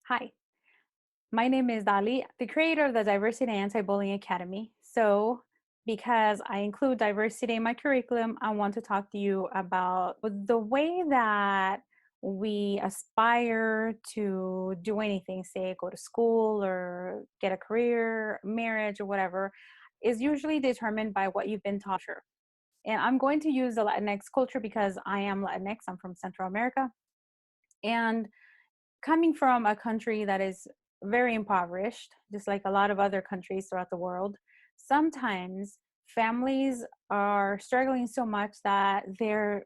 Hi, my name is Dali, the creator of the Diversity and Anti-Bullying Academy. Because I include diversity in my curriculum, I want to talk to you about the way that we aspire to do anything, say go to school or get a career, marriage, or whatever, is usually determined by what you've been taught. And I'm going to use the Latinx culture because I am Latinx, I'm from Central America. And coming from a country that is very impoverished, just like a lot of other countries throughout the world, sometimes families are struggling so much that their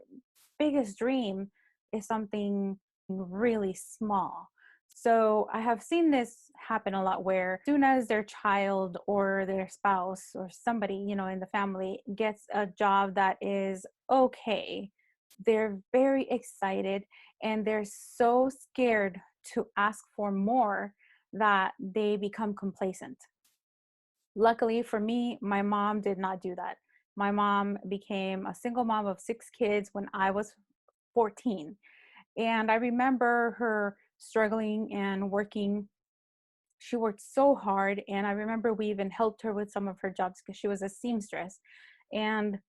biggest dream is something really small. So I have seen this happen a lot where as soon as their child or their spouse or somebody, in the family gets a job that is okay, they're very excited and they're so scared to ask for more that they become complacent. Luckily for me, my mom did not do that. My mom became a single mom of 6 kids when I was 14. And I remember her struggling and working. She worked so hard. And I remember we even helped her with some of her jobs because she was a seamstress. And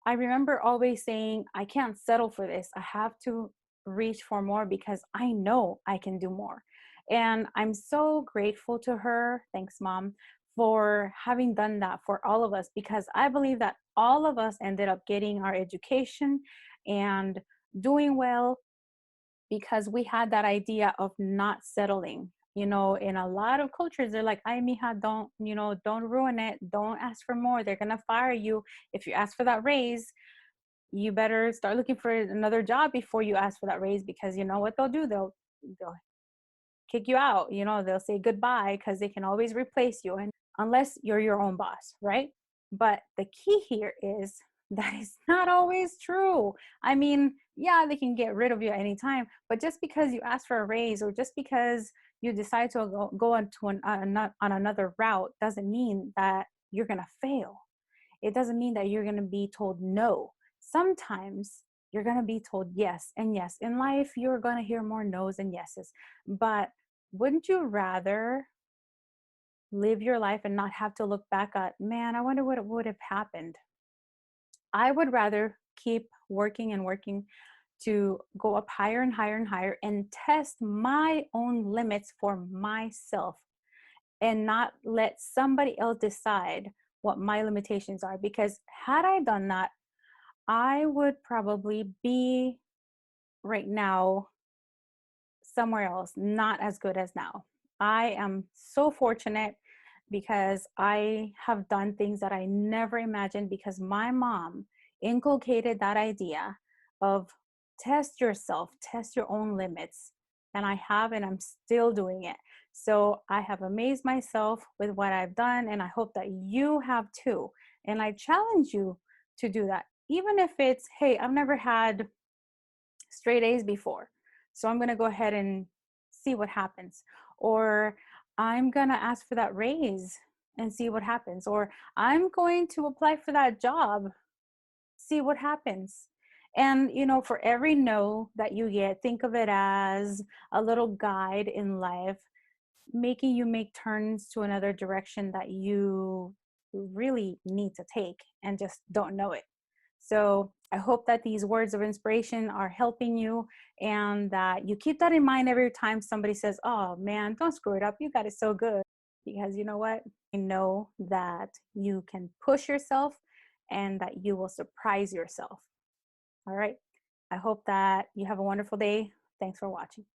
I remember always saying, I can't settle for this. I have to reach for more because I know I can do more. And I'm so grateful to her. Thanks, Mom, for having done that for all of us because I believe that all of us ended up getting our education and doing well because we had that idea of not settling. In a lot of cultures, they're like, "Ay, mija, don't ruin it. Don't ask for more. They're gonna fire you if you ask for that raise. You better start looking for another job before you ask for that raise because you know what they'll do. They'll kick you out. They'll say goodbye because they can always replace you, and unless you're your own boss, right? But the key here is that is not always true. I mean, yeah, they can get rid of you at any time, but just because you ask for a raise or just because you decide to go on another route doesn't mean that you're going to fail. It doesn't mean that you're going to be told no. Sometimes you're going to be told yes. And yes, in life, you're going to hear more no's and yeses. But wouldn't you rather live your life and not have to look back at, man, I wonder what would have happened? I would rather keep working and working to go up higher and higher and higher and test my own limits for myself and not let somebody else decide what my limitations are. Because had I done that, I would probably be right now somewhere else, not as good as now. I am so fortunate because I have done things that I never imagined because my mom inculcated that idea of test yourself, test your own limits. And I have, and I'm still doing it. So I have amazed myself with what I've done, and I hope that you have too. And I challenge you to do that, even if it's, hey, I've never had straight A's before. So I'm going to go ahead and see what happens. Or I'm going to ask for that raise and see what happens. Or I'm going to apply for that job, see what happens. And, for every no that you get, think of it as a little guide in life, making you make turns to another direction that you really need to take and just don't know it. So I hope that these words of inspiration are helping you and that you keep that in mind every time somebody says, oh man, don't screw it up. You got it so good. Because you know what? I know that you can push yourself and that you will surprise yourself. All right. I hope that you have a wonderful day. Thanks for watching.